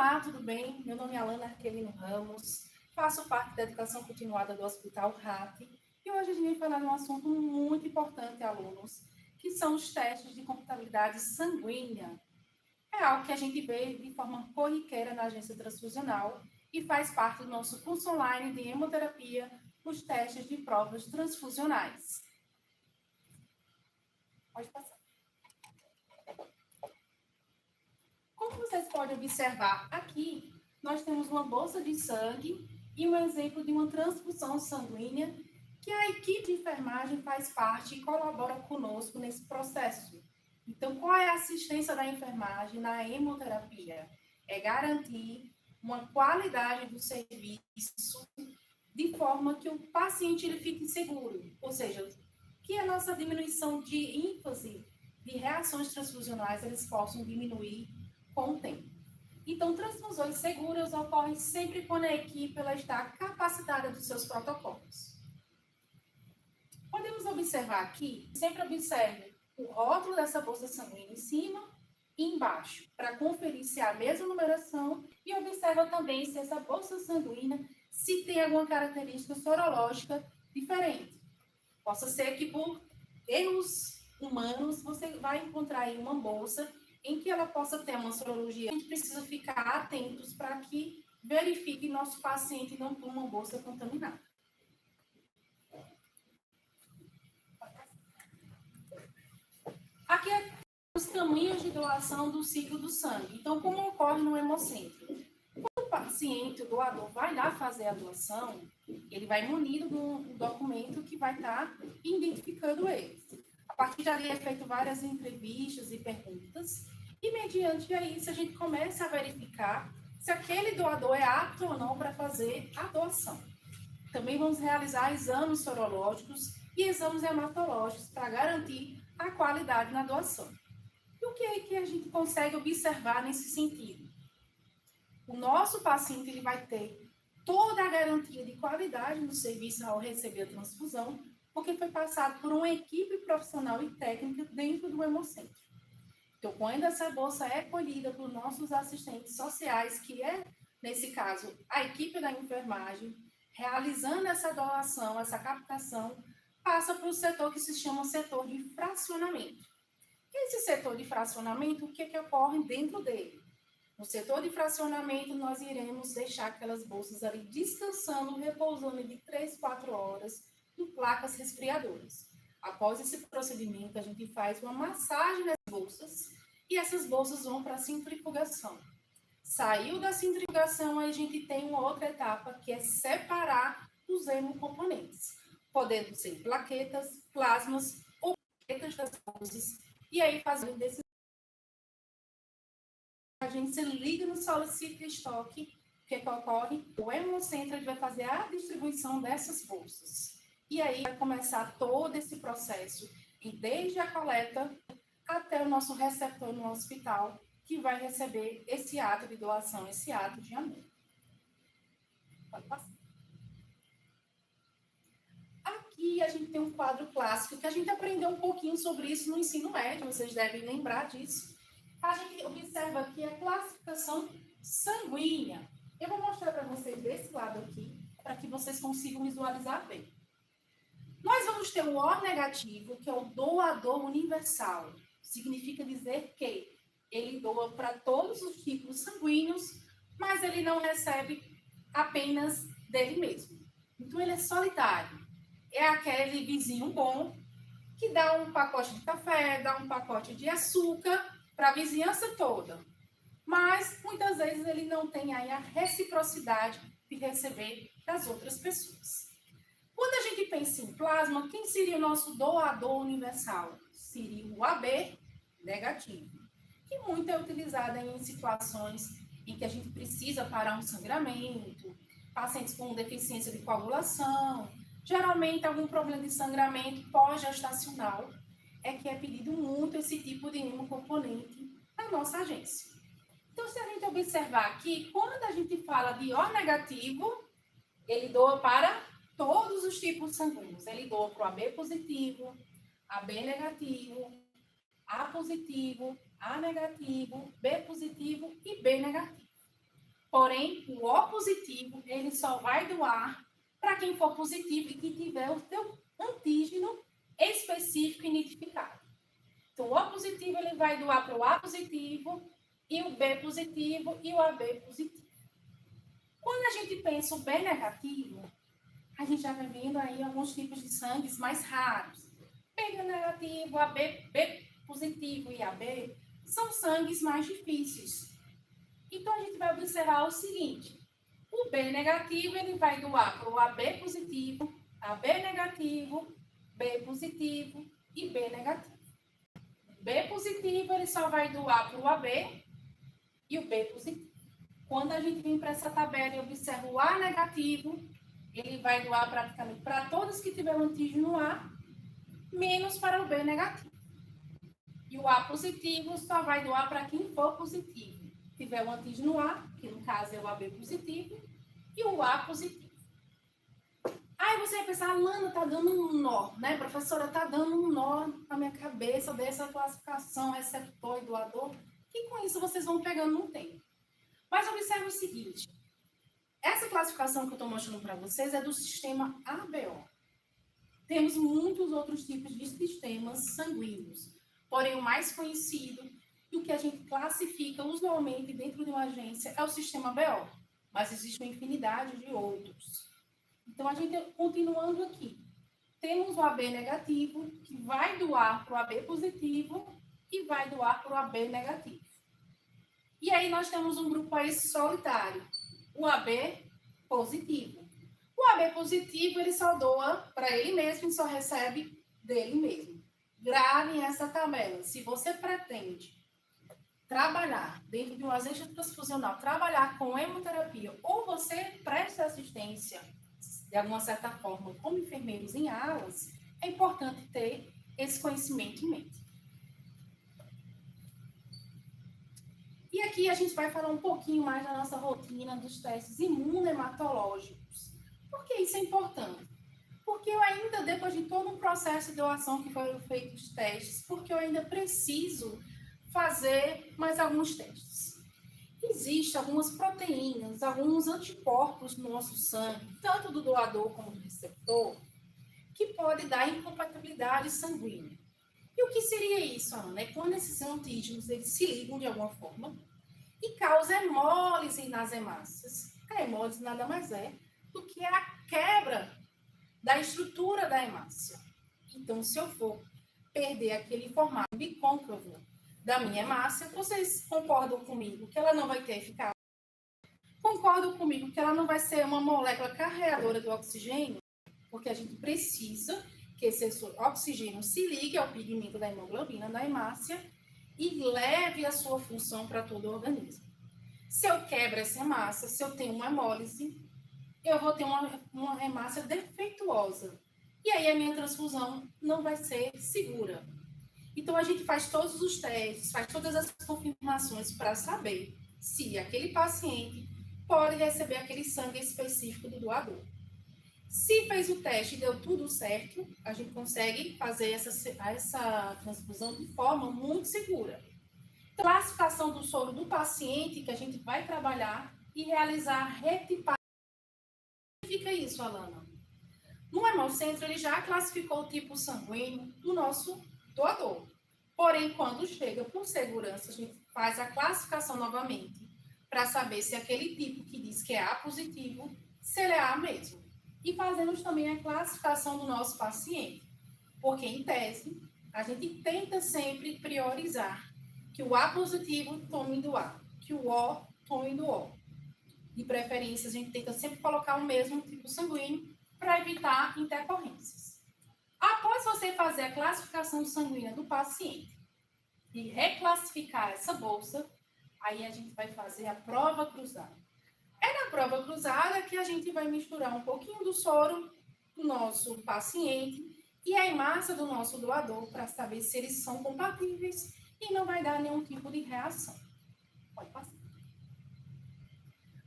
Olá, tudo bem? Meu nome é Alana Arquelino Ramos, faço parte da educação continuada do Hospital RAP e hoje a gente vai falar de um assunto muito importante, alunos, que são os testes de computabilidade sanguínea. É algo que a gente vê de forma corriqueira na agência transfusional e faz parte do nosso curso online de hemoterapia, os testes de provas transfusionais. Pode passar. Como vocês podem observar aqui, nós temos uma bolsa de sangue e um exemplo de uma transfusão sanguínea que a equipe de enfermagem faz parte e colabora conosco nesse processo. Então, qual é a assistência da enfermagem na hemoterapia? É garantir uma qualidade do serviço de forma que o paciente ele fique seguro, ou seja, que a nossa diminuição de ênfase de reações transfusionais eles possam diminuir com o tempo. Então, transfusões seguras ocorrem sempre quando a equipe ela está capacitada dos seus protocolos. Podemos observar aqui, sempre observe o rótulo dessa bolsa sanguínea em cima e embaixo, para conferir se é a mesma numeração e observa também se essa bolsa sanguínea se tem alguma característica sorológica diferente. Possa ser que por erros humanos você vai encontrar aí uma bolsa em que ela possa ter uma sorologia. A gente precisa ficar atentos para que verifique nosso paciente não toma uma bolsa contaminada. Aqui é os caminhos de doação do ciclo do sangue. Então, como ocorre no hemocentro? Quando o paciente, o doador, vai lá fazer a doação, ele vai munido de um documento que vai estar identificando ele. A partir dali é feito várias entrevistas e perguntas, e mediante isso a gente começa a verificar se aquele doador é apto ou não para fazer a doação. Também vamos realizar exames sorológicos e exames hematológicos para garantir a qualidade na doação. E o que é que a gente consegue observar nesse sentido? O nosso paciente ele vai ter toda a garantia de qualidade no serviço ao receber a transfusão, porque foi passado por uma equipe profissional e técnica dentro do hemocentro. Então, quando essa bolsa é colhida por nossos assistentes sociais, que é, nesse caso, a equipe da enfermagem, realizando essa doação, essa captação, passa para o setor que se chama setor de fracionamento. Esse setor de fracionamento, o que ocorre dentro dele? No setor de fracionamento, nós iremos deixar aquelas bolsas ali descansando, repousando de 3, 4 horas em placas resfriadoras. Após esse procedimento, a gente faz uma massagem nas bolsas e essas bolsas vão para a centrifugação. Saiu da centrifugação, a gente tem uma outra etapa, que é separar os hemocomponentes, podendo ser plaquetas, plasmas ou plaquetas das bolsas, e aí fazendo desse a gente se liga no Solicit Stock, o que ocorre? O hemocentro vai fazer a distribuição dessas bolsas. E aí vai começar todo esse processo, e desde a coleta até o nosso receptor no hospital, que vai receber esse ato de doação, esse ato de amor. Pode passar. Aqui a gente tem um quadro clássico, que a gente aprendeu um pouquinho sobre isso no ensino médio, vocês devem lembrar disso. A gente observa aqui a classificação sanguínea. Eu vou mostrar para vocês desse lado aqui, para que vocês consigam visualizar bem. Nós vamos ter o O negativo, que é o doador universal. Significa dizer que ele doa para todos os tipos sanguíneos, mas ele não recebe apenas dele mesmo. Então, ele é solitário. É aquele vizinho bom que dá um pacote de café, dá um pacote de açúcar para a vizinhança toda. Mas, muitas vezes, ele não tem aí a reciprocidade de receber das outras pessoas. Quando a gente pensa em plasma, quem seria o nosso doador universal? Seria o AB negativo, que muito é utilizado em situações em que a gente precisa parar um sangramento, pacientes com deficiência de coagulação, geralmente algum problema de sangramento pós-gestacional, é que é pedido muito esse tipo de hemocomponente na nossa agência. Então, se a gente observar aqui, quando a gente fala de O negativo, ele doa para todos os tipos sanguíneos. Ele doa para o AB positivo, AB negativo, A positivo, A negativo, B positivo e B negativo. Porém, o O positivo, ele só vai doar para quem for positivo e que tiver o seu antígeno específico identificado. Então, o O positivo, ele vai doar para o A positivo, e o B positivo e o AB positivo. Quando a gente pensa o B negativo, a gente já vai vendo aí alguns tipos de sangues mais raros. B negativo, AB, B positivo e AB são sangues mais difíceis. Então, a gente vai observar o seguinte: o B negativo, ele vai doar para o AB positivo, AB negativo, B positivo e B negativo. O B positivo, ele só vai doar para o AB e o B positivo. Quando a gente vem para essa tabela e observa o A negativo, ele vai doar praticamente para todos que tiveram antígeno A, menos para o B negativo. E o A positivo só vai doar para quem for positivo. Tiver o antígeno A, que no caso é o AB positivo, e o A positivo. Aí você vai pensar, Lana, tá dando um nó, né? Professora, tá dando um nó na minha cabeça dessa classificação receptor e doador. E com isso vocês vão pegando no tempo. Mas observe o seguinte, essa classificação que eu estou mostrando para vocês é do sistema ABO. Temos muitos outros tipos de sistemas sanguíneos, porém o mais conhecido e o que a gente classifica usualmente dentro de uma agência é o sistema ABO, mas existe uma infinidade de outros. Então, a gente, continuando aqui, temos o AB negativo, que vai doar para o AB positivo e vai doar para o AB negativo. E aí nós temos um grupo aí solitário, o AB positivo. O AB positivo, ele só doa para ele mesmo e só recebe dele mesmo. Gravem essa tabela. Se você pretende trabalhar dentro de um agente transfusional, trabalhar com hemoterapia, ou você presta assistência, de alguma certa forma, como enfermeiros em alas, é importante ter esse conhecimento em mente. E aqui a gente vai falar um pouquinho mais da nossa rotina dos testes imunohematológicos. Por que isso é importante? Porque eu ainda, depois de todo um processo de doação que foram feitos os testes, porque eu ainda preciso fazer mais alguns testes. Existem algumas proteínas, alguns anticorpos no nosso sangue, tanto do doador como do receptor, que pode dar incompatibilidade sanguínea. E o que seria isso, Ana? É quando esses antígenos eles se ligam de alguma forma e causam hemólise nas hemácias. A hemólise nada mais é do que a quebra da estrutura da hemácia. Então, se eu for perder aquele formato bicôncavo da minha hemácia, vocês concordam comigo que ela não vai ter eficácia? Concordam comigo que ela não vai ser uma molécula carreadora do oxigênio? Porque a gente precisa que esse oxigênio se ligue ao pigmento da hemoglobina da hemácia e leve a sua função para todo o organismo. Se eu quebro essa hemácia, se eu tenho uma hemólise, eu vou ter uma hemácia defeituosa. E aí a minha transfusão não vai ser segura. Então a gente faz todos os testes, faz todas as confirmações para saber se aquele paciente pode receber aquele sangue específico do doador. Se fez o teste e deu tudo certo, a gente consegue fazer essa transfusão de forma muito segura. Classificação do soro do paciente que a gente vai trabalhar e realizar a retipagem. O que significa isso, Alana? No Hemocentro, ele já classificou o tipo sanguíneo do nosso doador. Porém, quando chega por segurança, a gente faz a classificação novamente para saber se aquele tipo que diz que é A positivo, se ele é A mesmo. E fazemos também a classificação do nosso paciente, porque, em tese, a gente tenta sempre priorizar que o A positivo tome do A, que o O tome do O. De preferência, a gente tenta sempre colocar o mesmo tipo sanguíneo para evitar intercorrências. Após você fazer a classificação sanguínea do paciente e reclassificar essa bolsa, aí a gente vai fazer a prova cruzada. É na prova cruzada que a gente vai misturar um pouquinho do soro do nosso paciente e a hemácia do nosso doador para saber se eles são compatíveis e não vai dar nenhum tipo de reação. Pode passar.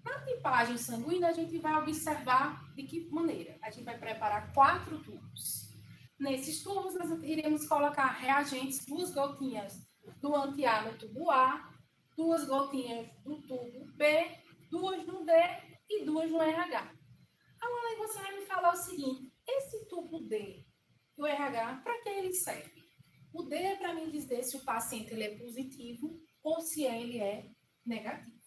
Na tipagem sanguínea, a gente vai observar de que maneira. A gente vai preparar 4 tubos. Nesses tubos, nós iremos colocar reagentes, 2 gotinhas do anti-A no tubo A, 2 gotinhas do tubo B 2 no D e 2 no RH. Agora aí você vai me falar o seguinte, esse tubo D e o RH, para que ele serve? O D é para mim dizer se o paciente ele é positivo ou se ele é negativo.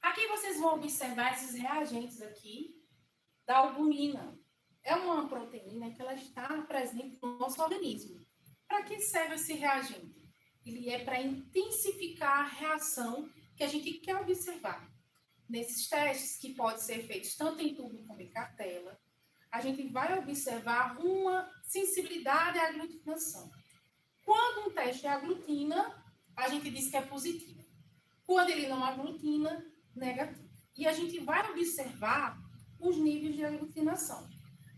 Aqui vocês vão observar esses reagentes aqui da albumina. É uma proteína que ela está presente no nosso organismo. Para que serve esse reagente? Ele é para intensificar a reação que a gente quer observar. Nesses testes, que podem ser feitos tanto em tubo como em cartela, a gente vai observar uma sensibilidade à aglutinação. Quando um teste aglutina, a gente diz que é positivo. Quando ele não aglutina, negativo. E a gente vai observar os níveis de aglutinação.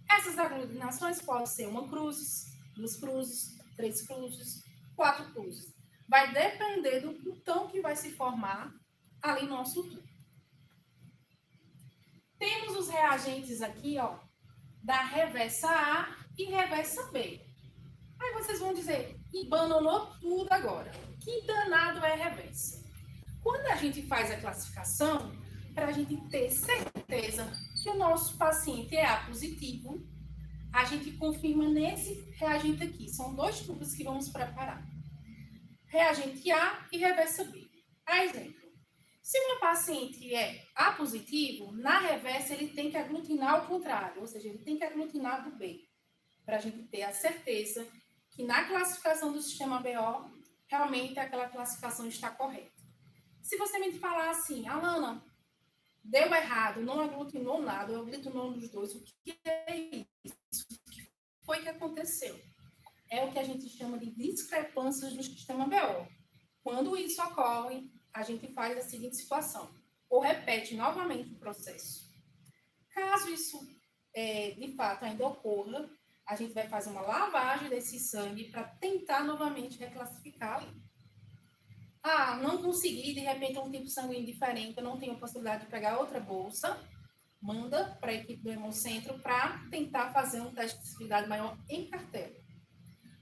Essas aglutinações podem ser uma cruzes, 2 cruzes, 3 cruzes, 4 cruzes. Vai depender do glutão que vai se formar ali no nosso tubo. Temos os reagentes aqui, ó, da reversa A e reversa B. Aí vocês vão dizer, embananou tudo agora. Que danado é reversa? Quando a gente faz a classificação, para a gente ter certeza que o nosso paciente é A positivo, a gente confirma nesse reagente aqui. São 2 tubos que vamos preparar. Reagente A e reversa B. A exemplo, se o meu paciente é A positivo, na reversa ele tem que aglutinar ao contrário, ou seja, ele tem que aglutinar do B, para a gente ter a certeza que na classificação do sistema BO, realmente aquela classificação está correta. Se você me falar assim, Alana, deu errado, não aglutinou nada, eu aglutinou nos 2, o que é isso? O que foi que aconteceu? É o que a gente chama de discrepâncias do sistema BO. Quando isso ocorre, a gente faz a seguinte situação, ou repete novamente o processo. Caso isso, de fato, ainda ocorra, a gente vai fazer uma lavagem desse sangue para tentar novamente reclassificar ali. Ah, não consegui, de repente, um tipo sanguíneo diferente, eu não tenho possibilidade de pegar outra bolsa, manda para a equipe do Hemocentro para tentar fazer um teste de sensibilidade maior em cartela.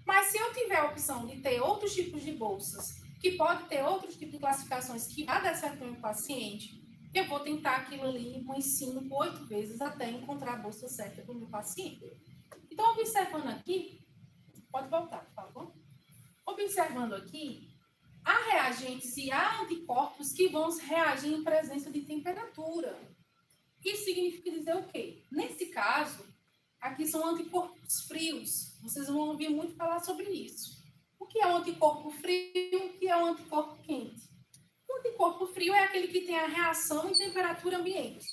Mas se eu tiver a opção de ter outros tipos de bolsas, que pode ter outros tipos de classificações que vai dar certo no meu paciente, eu vou tentar aquilo ali umas 5, 8 vezes até encontrar a bolsa certa para o meu paciente. Então, observando aqui, pode voltar, por favor. Observando aqui, há reagentes e há anticorpos que vão reagir em presença de temperatura. Isso significa dizer o quê? Nesse caso, aqui são anticorpos frios. Vocês vão ouvir muito falar sobre isso. O que é um anticorpo frio? O que é um anticorpo quente? O anticorpo frio é aquele que tem a reação em temperatura ambiente.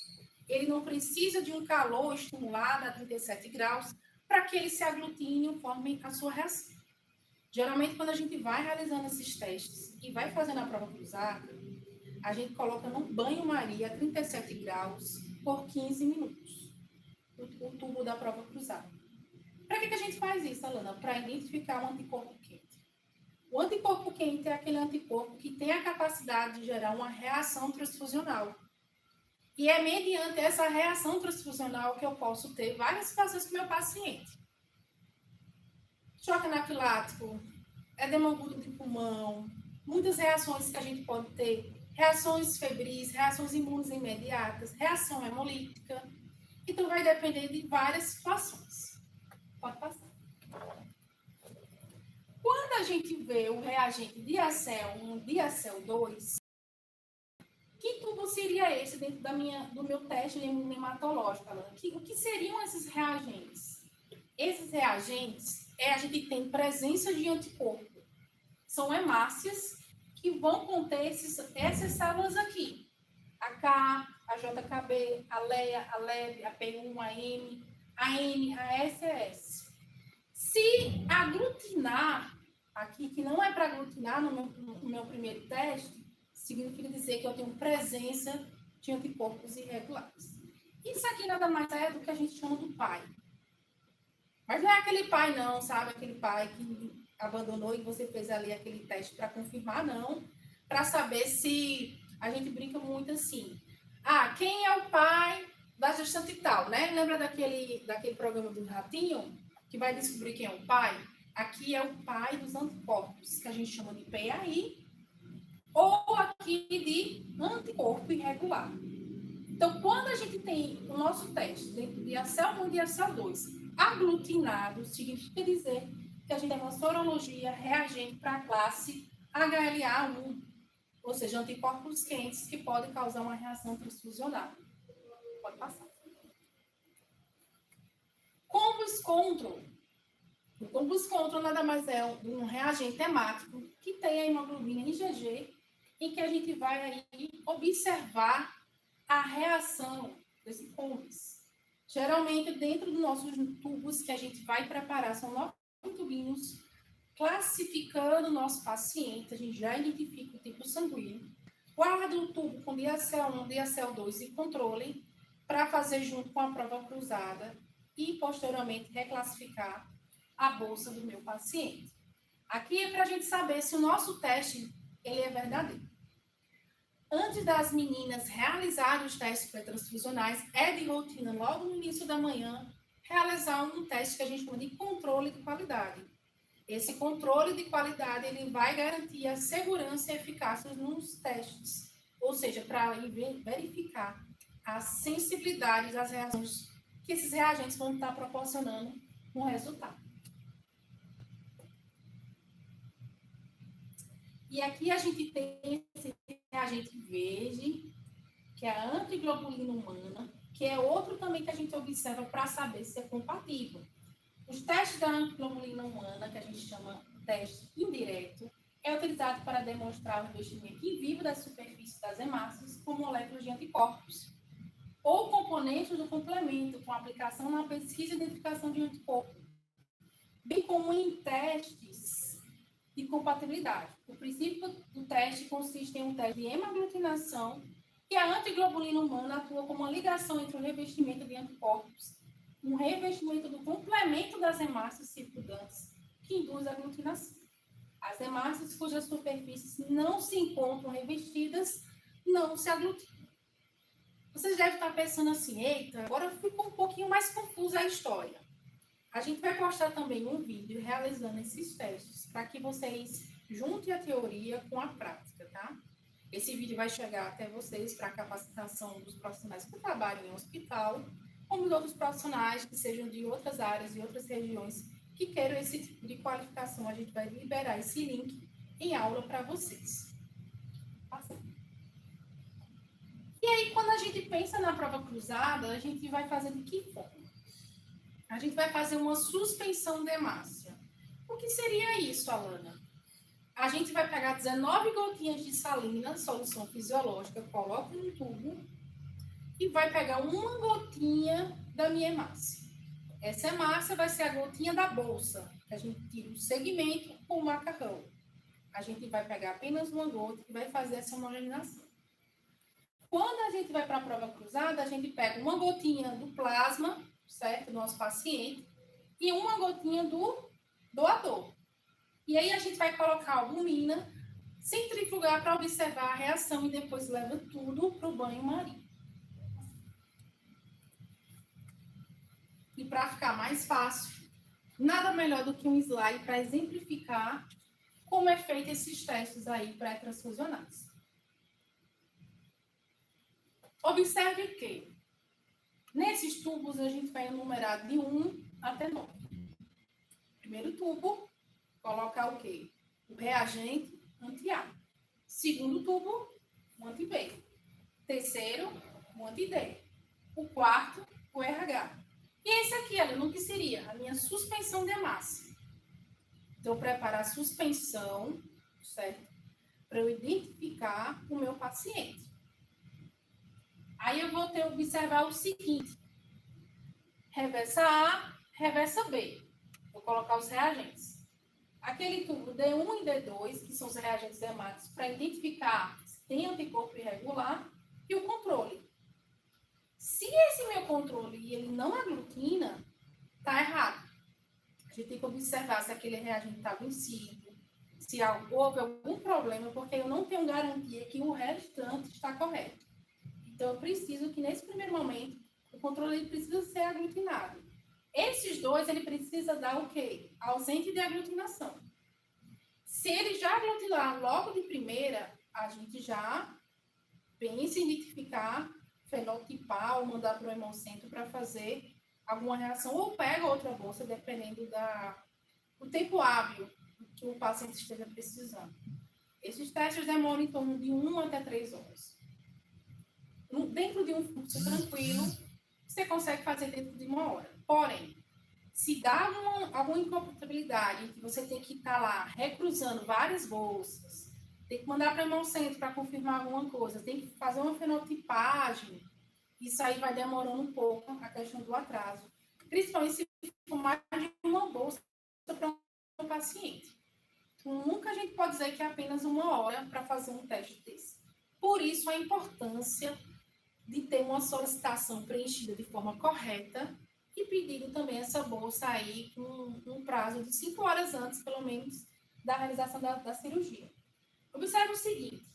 Ele não precisa de um calor estimulado a 37 graus para que ele se aglutine e forme a sua reação. Geralmente, quando a gente vai realizando esses testes e vai fazendo a prova cruzada, a gente coloca num banho-maria a 37 graus por 15 minutos. O tubo da prova cruzada. Para que a gente faz isso, Alana? Para identificar o anticorpo quente. O anticorpo quente é aquele anticorpo que tem a capacidade de gerar uma reação transfusional. E é mediante essa reação transfusional que eu posso ter várias situações com o meu paciente. Choque anafilático, edema agudo de pulmão, muitas reações que a gente pode ter, reações febris, reações imunes imediatas, reação hemolítica. Então, vai depender de várias situações. Pode passar. Quando a gente vê o reagente Diacel1, Diacel2, que tubo seria esse dentro do meu teste hematológico? O que seriam esses reagentes? Esses reagentes, a gente tem presença de anticorpo. São hemácias que vão conter essas células aqui. A K, a JKB, a LEA, a LEB, a P1, a M, a N, a SS. Se aglutinar, aqui que não é para aglutinar no meu primeiro teste, significa dizer que eu tenho presença de anticorpos irregulares. Isso aqui nada mais é do que a gente chama do pai. Mas não é aquele pai não, sabe? Aquele pai que abandonou e você fez ali aquele teste para confirmar, não. Para saber se... A gente brinca muito assim. Ah, quem é o pai da gestante tal, né? Lembra daquele programa do Ratinho? Que vai descobrir quem é o pai? Aqui é o pai dos anticorpos, que a gente chama de PAI, ou aqui de anticorpo irregular. Então, quando a gente tem o nosso teste de ACL1 e de ACL2 aglutinado, significa dizer que a gente tem uma sorologia reagente para a classe HLA1, ou seja, anticorpos quentes que podem causar uma reação transfusional. Pode passar. Combus control. O combus control nada mais é um reagente hemático que tem a hemoglobina IgG, em que a gente vai aí observar a reação desse combus. Geralmente, dentro dos nossos tubos que a gente vai preparar, são 9 tubinhos, classificando o nosso paciente, a gente já identifica o tipo sanguíneo, guarda o tubo com DACL1, DACL2 e controle, para fazer junto com a prova cruzada e, posteriormente, reclassificar a bolsa do meu paciente. Aqui é para a gente saber se o nosso teste ele é verdadeiro. Antes das meninas realizarem os testes pré-transfusionais, é de rotina, logo no início da manhã, realizar um teste que a gente chama de controle de qualidade. Esse controle de qualidade ele vai garantir a segurança e eficácia nos testes, ou seja, para verificar a sensibilidade das reações que esses reagentes vão estar proporcionando no resultado. E aqui a gente tem esse reagente verde, que é a antiglobulina humana, que é outro também que a gente observa para saber se é compatível. Os testes da antiglobulina humana, que a gente chama teste indireto, é utilizado para demonstrar o investimento in vivo da superfície das hemácias com moléculas de anticorpos, ou componentes do complemento, com aplicação na pesquisa e identificação de anticorpo, bem como em testes de compatibilidade. O princípio do teste consiste em um teste de hemaglutinação e a antiglobulina humana atua como uma ligação entre o revestimento de anticorpos, um revestimento do complemento das hemácias circundantes que induz a aglutinação. As hemácias cujas superfícies não se encontram revestidas não se aglutinam. Vocês devem estar pensando assim, eita, agora ficou um pouquinho mais confusa a história. A gente vai postar também um vídeo realizando esses testes para que vocês juntem a teoria com a prática, tá? Esse vídeo vai chegar até vocês para a capacitação dos profissionais que trabalham em hospital, como de outros profissionais que sejam de outras áreas e outras regiões que queiram esse tipo de qualificação. A gente vai liberar esse link em aula para vocês. E aí, quando a gente pensa na prova cruzada, a gente vai fazer de que forma? A gente vai fazer uma suspensão de hemácia. O que seria isso, Alana? A gente vai pegar 19 gotinhas de salina, solução fisiológica, coloca no tubo e vai pegar uma gotinha da minha hemácia. Essa hemácia vai ser a gotinha da bolsa, que a gente tira o segmento com o macarrão. A gente vai pegar apenas uma gota e vai fazer essa homogeneização. Quando a gente vai para a prova cruzada, a gente pega uma gotinha do plasma, certo? Do nosso paciente, e uma gotinha do doador. E aí a gente vai colocar a albumina, centrifugar para observar a reação e depois leva tudo para o banho-maria. E para ficar mais fácil, nada melhor do que um slide para exemplificar como é feito esses testes aí pré-transfusionais. Observe que nesses tubos a gente vai enumerar de 1 até 9. Primeiro tubo, colocar o quê? O reagente anti-A. Segundo tubo, o anti-B. Terceiro, o anti-D. O quarto, o RH. E esse aqui, Helena, o que seria? A minha suspensão de hemácia. Então, preparar a suspensão, certo? Para eu identificar o meu paciente. Aí eu vou ter que observar o seguinte. Reversa A, reversa B. Vou colocar os reagentes. Aquele tubo D1 e D2, que são os reagentes hemáticos, para identificar se tem anticorpo irregular, e o controle. Se esse meu controle ele não aglutina, está errado. A gente tem que observar se aquele reagente está vencido, se houve algum problema, porque eu não tenho garantia que o restante está correto. Então, eu preciso que, nesse primeiro momento, o controle ele precisa ser aglutinado. Esses dois, ele precisa dar o quê? Ausente de aglutinação. Se ele já aglutinar logo de primeira, a gente já pensa em identificar, fenotipar ou mandar para o hemocentro para fazer alguma reação, ou pega outra bolsa, dependendo do tempo hábil que o paciente esteja precisando. Esses testes demoram em torno de 1 até 3 horas. Dentro de um fluxo tranquilo, você consegue fazer dentro de 1 hora. Porém, se dá alguma incompatibilidade, que você tem que estar lá recruzando várias bolsas, tem que mandar para o hemocentro para confirmar alguma coisa, tem que fazer uma fenotipagem, isso aí vai demorando um pouco a questão do atraso. Principalmente se for mais de uma bolsa para um paciente. Então, nunca a gente pode dizer que é apenas 1 hora para fazer um teste desse. Por isso, a importância de ter uma solicitação preenchida de forma correta e pedido também essa bolsa aí com um prazo de 5 horas antes, pelo menos, da realização da cirurgia. Observe o seguinte,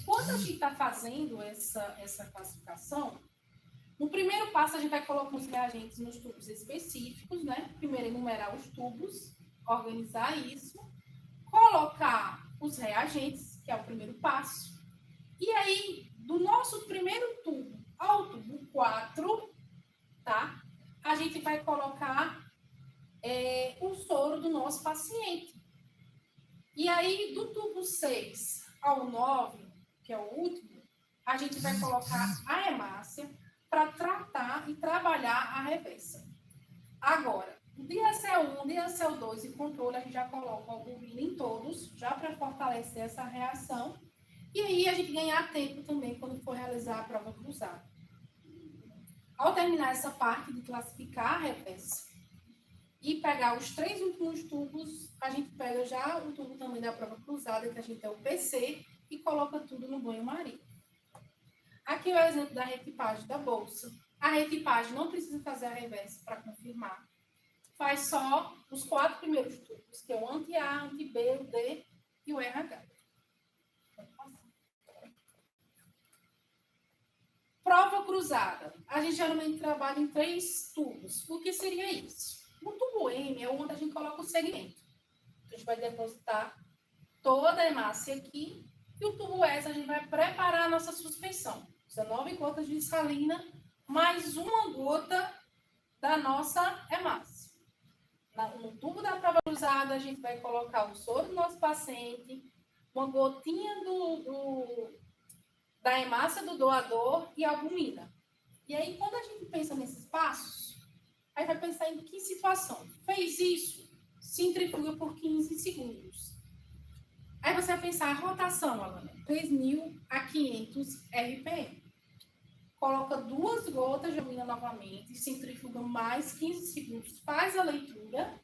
quando a gente está fazendo essa classificação, no primeiro passo a gente vai colocar os reagentes nos tubos específicos, né? Primeiro enumerar os tubos, organizar isso, colocar os reagentes, que é o primeiro passo, e aí, do nosso primeiro tubo ao tubo 4, tá? A gente vai colocar o soro do nosso paciente. E aí, do tubo 6 ao 9, que é o último, a gente vai colocar a hemácia para tratar e trabalhar a reversa. Agora, DSL1, DSL2 e controle, a gente já coloca a albumina em todos, já para fortalecer essa reação. E aí, a gente ganhar tempo também quando for realizar a prova cruzada. Ao terminar essa parte de classificar a reversa e pegar os 3 últimos tubos, a gente pega já o tubo também da prova cruzada, que a gente é o PC, e coloca tudo no banho-maria. Aqui é o exemplo da retipagem da bolsa. A retipagem não precisa fazer a reversa para confirmar. Faz só os 4 primeiros tubos, que é o anti-A, anti-B, o D e o RH. Prova cruzada. A gente geralmente trabalha em 3 tubos. O que seria isso? O tubo M é onde a gente coloca o segmento. A gente vai depositar toda a hemácia aqui. E o tubo S a gente vai preparar a nossa suspensão. 19 gotas de salina, mais 1 gota da nossa hemácia. No tubo da prova cruzada, a gente vai colocar o soro do nosso paciente, uma gotinha da hemácia do doador e a albumina. E aí, quando a gente pensa nesses passos, aí vai pensar em que situação? Fez isso, centrifuga por 15 segundos. Aí você vai pensar a rotação, Alana, 3.000 a 500 RPM. Coloca 2 gotas de albumina novamente, centrifuga mais 15 segundos, faz a leitura,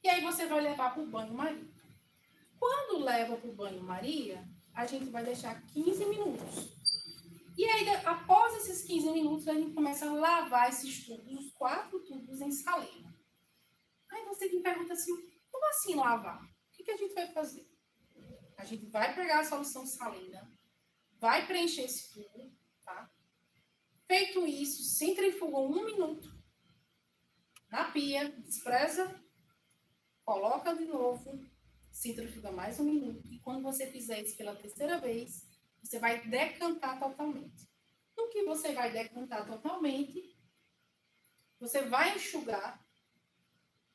e aí você vai levar para o banho-maria. Quando leva para o banho-maria, a gente vai deixar 15 minutos. E aí, após esses 15 minutos, a gente começa a lavar esses tubos, os 4 tubos em salina. Aí você me pergunta assim, como assim lavar? O que a gente vai fazer? A gente vai pegar a solução salina, vai preencher esse tubo, tá? Feito isso, centrifuga 1 minuto na pia, despreza, coloca de novo, centrifuga mais 1 minuto. E quando você fizer isso pela terceira vez, você vai decantar totalmente. No que você vai decantar totalmente, você vai enxugar,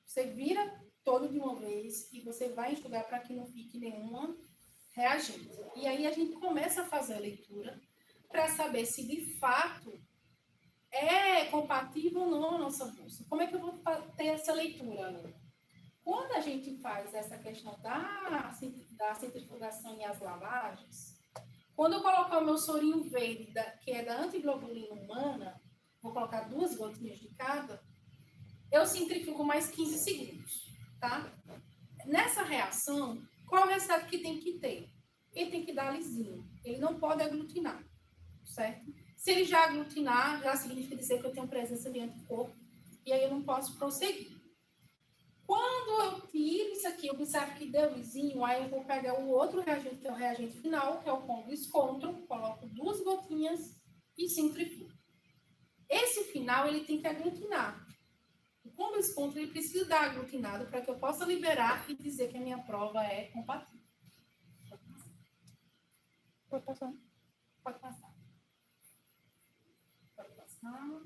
você vira todo de uma vez e você vai enxugar para que não fique nenhuma reagente. E aí a gente começa a fazer a leitura para saber se de fato é compatível ou não a nossa bolsa. Como é que eu vou ter essa leitura, Lu? Quando a gente faz essa questão da centrifugação e as lavagens, quando eu colocar o meu sorinho verde, que é da antiglobulina humana, vou colocar 2 gotinhas de cada, eu centrifugo mais 15 segundos, tá? Nessa reação, qual é o resultado que tem que ter? Ele tem que dar lisinho, ele não pode aglutinar, certo? Se ele já aglutinar, já significa dizer que eu tenho presença de anticorpo, e aí eu não posso prosseguir. Quando eu tiro isso aqui, eu observo que deu lisinho, aí eu vou pegar o outro reagente, que é o reagente final, que é o combo escontro, coloco 2 gotinhas e centrifugo. Esse final, ele tem que aglutinar. O combo escontro, ele precisa dar aglutinado para que eu possa liberar e dizer que a minha prova é compatível. Pode passar. Pode passar. Pode passar.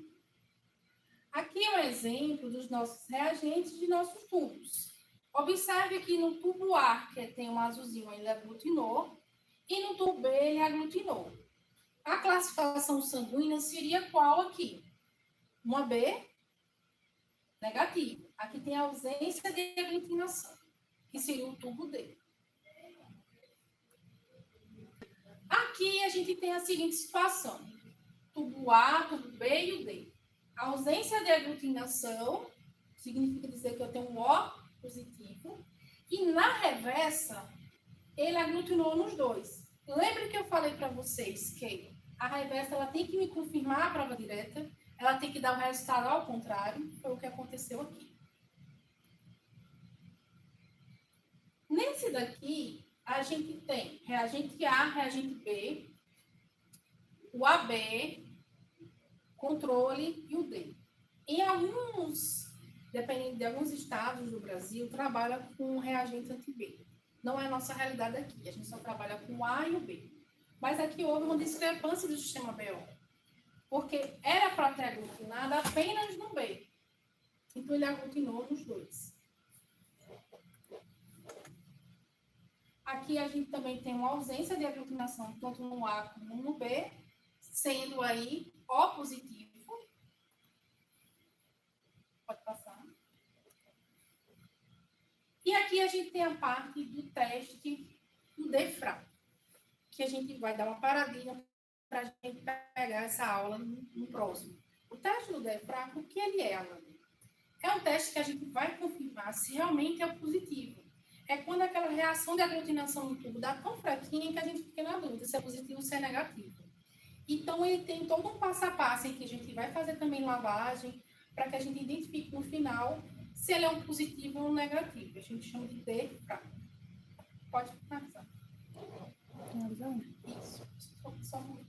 Aqui é um exemplo dos nossos reagentes de nossos tubos. Observe que no tubo A, que tem um azulzinho, ele aglutinou, e no tubo B, ele aglutinou. A classificação sanguínea seria qual aqui? Uma B, negativo. Aqui tem a ausência de aglutinação, que seria o tubo D. Aqui a gente tem a seguinte situação. Tubo A, tubo B e o D. A ausência de aglutinação significa dizer que eu tenho um O positivo. E na reversa, ele aglutinou nos dois. Lembre que eu falei para vocês que a reversa ela tem que me confirmar a prova direta, ela tem que dar o resultado ao contrário, foi o que aconteceu aqui. Nesse daqui, a gente tem reagente A, reagente B, o AB, controle e o D. Em alguns, dependendo de alguns estados do Brasil, trabalha com reagente anti-B. Não é a nossa realidade aqui, a gente só trabalha com o A e o B. Mas aqui houve uma discrepância do sistema BO, porque era para ter aglutinado apenas no B. Então ele aglutinou nos dois. Aqui a gente também tem uma ausência de aglutinação tanto no A como no B, sendo aí O positivo. Pode passar. E aqui a gente tem a parte do teste do DEFRA, que a gente vai dar uma paradinha para a gente pegar essa aula no próximo. O teste do DEFRA, o que ele é, Alan? É um teste que a gente vai confirmar se realmente é positivo. É quando aquela reação de aglutinação no tubo dá tão fraquinha que a gente fica na dúvida se é positivo ou se é negativo. Então, ele tem todo um passo a passo em que a gente vai fazer também lavagem, para que a gente identifique no final se ele é um positivo ou um negativo. A gente chama de DEFRA. Pode finalizar. Finalizando? Isso. Só um